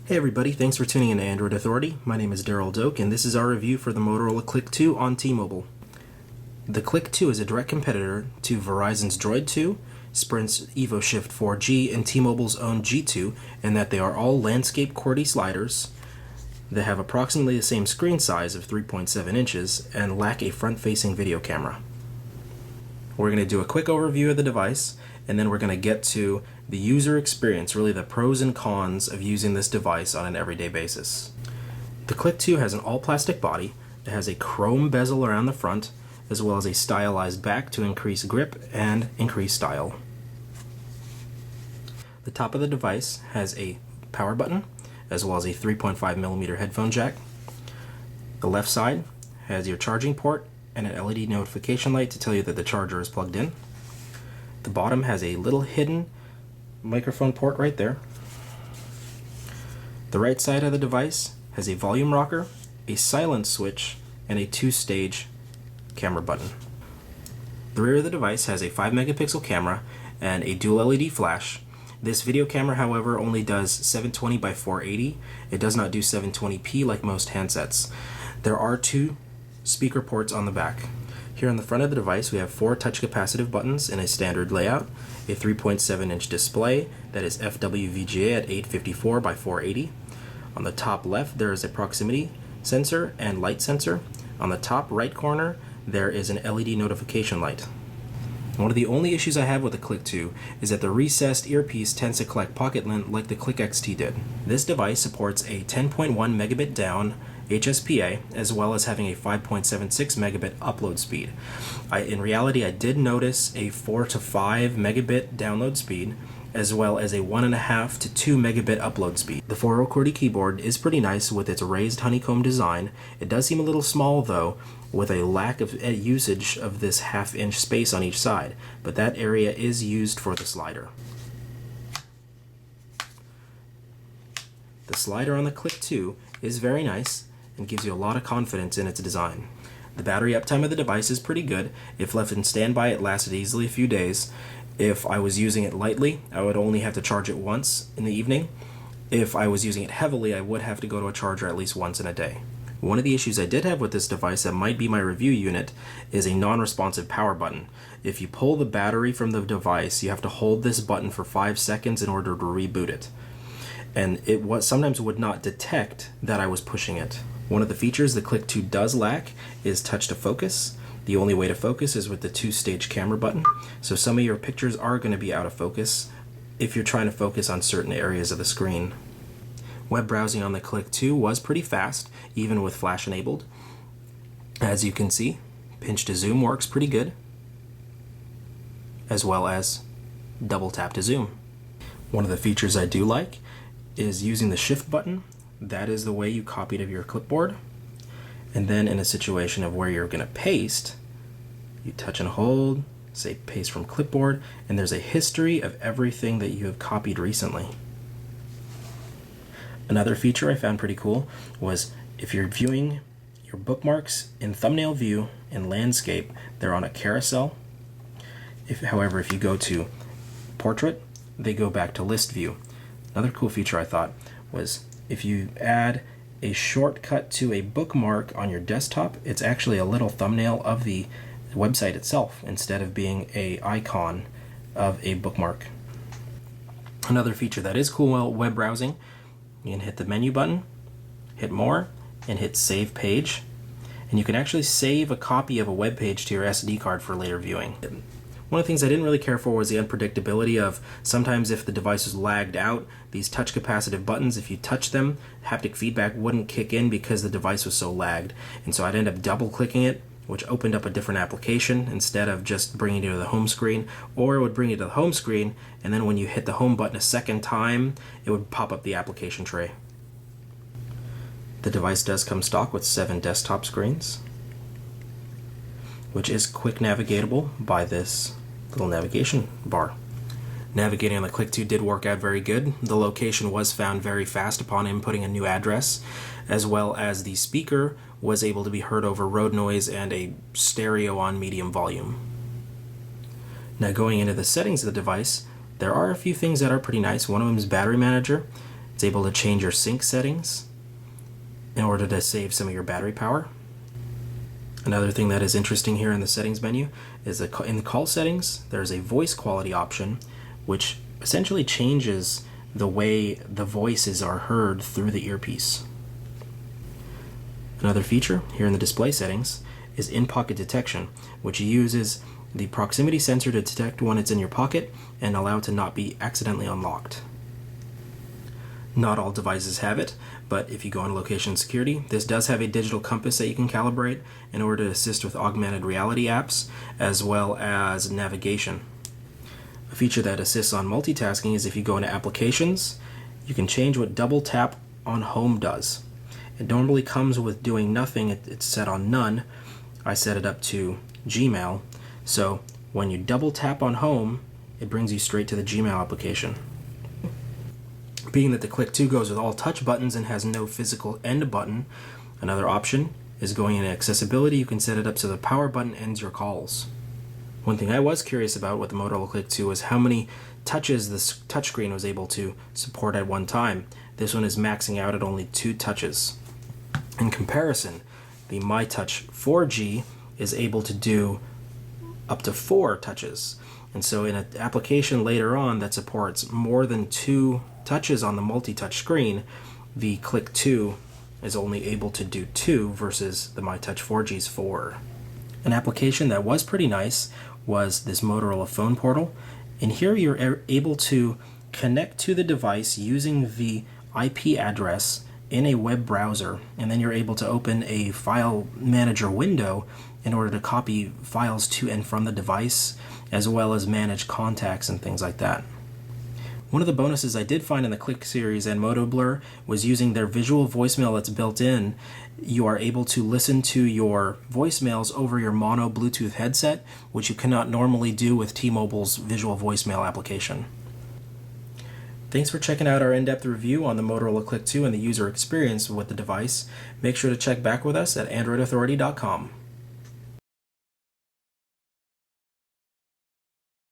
Hey everybody, thanks for tuning in to Android Authority. My name is Daryl Doak, and this is our review for the Motorola CLIQ on T-Mobile. The CLIQ is a direct competitor to Verizon's Droid 2, Sprint's EvoShift 4G, and T-Mobile's own G2, in that they are all landscape QWERTY sliders that have approximately the same screen size of 3.7 inches and lack a front-facing video camera. We're going to do a quick overview of the device, and then we're going to get to the user experience, really the pros and cons of using this device on an everyday basis. The CLIQ has an all-plastic body. It has a chrome bezel around the front, as well as a stylized back to increase grip and increase style. The top of the device has a power button, as well as a 3.5mm headphone jack. The left side has your charging port and an LED notification light to tell you that the charger is plugged in. The bottom has a little hidden microphone port right there. The right side of the device has a volume rocker, a silence switch, and a 2-stage camera button. The rear of the device has a 5-megapixel camera and a dual LED flash. This video camera, however, only does 720 by 480. It does not do 720p like most handsets. There are 2 speaker ports on the back. Here on the front of the device we have 4 touch capacitive buttons in a standard layout, a 3.7-inch display that is FWVGA at 854 by 480. On the top left there is a proximity sensor and light sensor. On the top right corner there is an LED notification light. One of the only issues I have with the CLIQ is that the recessed earpiece tends to collect pocket lint like the CLIQ XT did. This device supports a 10.1 megabit down HSPA, as well as having a 5.76 megabit upload speed. In reality, I did notice a 4 to 5 megabit download speed, as well as a 1.5 to 2 megabit upload speed. The 4-row QWERTY keyboard is pretty nice with its raised honeycomb design. It does seem a little small though, with a lack of usage of this half-inch space on each side, but that area is used for the slider. The slider on the CLIQ is very nice and gives you a lot of confidence in its design. The battery uptime of the device is pretty good. If left in standby, it lasted easily a few days. If I was using it lightly, I would only have to charge it once in the evening. If I was using it heavily, I would have to go to a charger at least once in a day. One of the issues I did have with this device that might be my review unit is a non-responsive power button. If you pull the battery from the device, you have to hold this button for 5 seconds in order to reboot it. And it sometimes would not detect that I was pushing it. One of the features the CLIQ does lack is touch to focus. The only way to focus is with the 2-stage camera button, so some of your pictures are going to be out of focus if you're trying to focus on certain areas of the screen. Web browsing on the CLIQ was pretty fast, even with flash enabled. As you can see, pinch to zoom works pretty good, as well as double tap to zoom. One of the features I do like is using the shift button. That is the way you copy to your clipboard. And then in a situation of where you're going to paste, you touch and hold, say paste from clipboard, and there's a history of everything that you have copied recently. Another feature I found pretty cool was if you're viewing your bookmarks in thumbnail view in landscape, they're on a carousel. However, if you go to portrait, they go back to list view. Another cool feature I thought was if you add a shortcut to a bookmark on your desktop, it's actually a little thumbnail of the website itself instead of being an icon of a bookmark. Another feature that is cool while web browsing, you can hit the menu button, hit more, and hit save page, and you can actually save a copy of a web page to your SD card for later viewing. One of the things I didn't really care for was the unpredictability of sometimes if the device was lagged out, these touch capacitive buttons, if you touch them, haptic feedback wouldn't kick in because the device was so lagged. And so I'd end up double clicking it, which opened up a different application instead of just bringing you to the home screen, or it would bring you to the home screen, and then when you hit the home button a second time, it would pop up the application tray. The device does come stock with 7 desktop screens, which is quick navigatable by this little navigation bar. Navigating on the CLIQ did work out very good. The location was found very fast upon inputting a new address, as well as the speaker was able to be heard over road noise and a stereo on medium volume. Now going into the settings of the device, there are a few things that are pretty nice. One of them is battery manager. It's able to change your sync settings in order to save some of your battery power. Another thing that is interesting here in the settings menu is that in the call settings, there's a voice quality option, which essentially changes the way the voices are heard through the earpiece. Another feature here in the display settings is in-pocket detection, which uses the proximity sensor to detect when it's in your pocket and allow it to not be accidentally unlocked. Not all devices have it, but if you go on location security, this does have a digital compass that you can calibrate in order to assist with augmented reality apps as well as navigation. A feature that assists on multitasking is if you go into applications, you can change what double tap on home does. It normally comes with doing nothing, it's set on none. I set it up to Gmail, so when you double tap on home, it brings you straight to the Gmail application. Being that the CLIQ goes with all touch buttons and has no physical end button, another option is going into accessibility. You can set it up so the power button ends your calls. One thing I was curious about with the Motorola CLIQ was how many touches this touchscreen was able to support at one time. This one is maxing out at only 2 touches. In comparison, the MyTouch 4G is able to do up to 4 touches. And so in an application later on that supports more than 2 touches on the multi-touch screen, the CLIQ is only able to do 2 versus the MyTouch 4G's 4. An application that was pretty nice was this Motorola phone portal. And here you're able to connect to the device using the IP address in a web browser, and then you're able to open a file manager window in order to copy files to and from the device, as well as manage contacts and things like that. One of the bonuses I did find in the CLIQ series and MotoBlur was using their visual voicemail that's built in. You are able to listen to your voicemails over your mono Bluetooth headset, which you cannot normally do with T-Mobile's visual voicemail application. Thanks for checking out our in-depth review on the Motorola CLIQ and the user experience with the device. Make sure to check back with us at AndroidAuthority.com.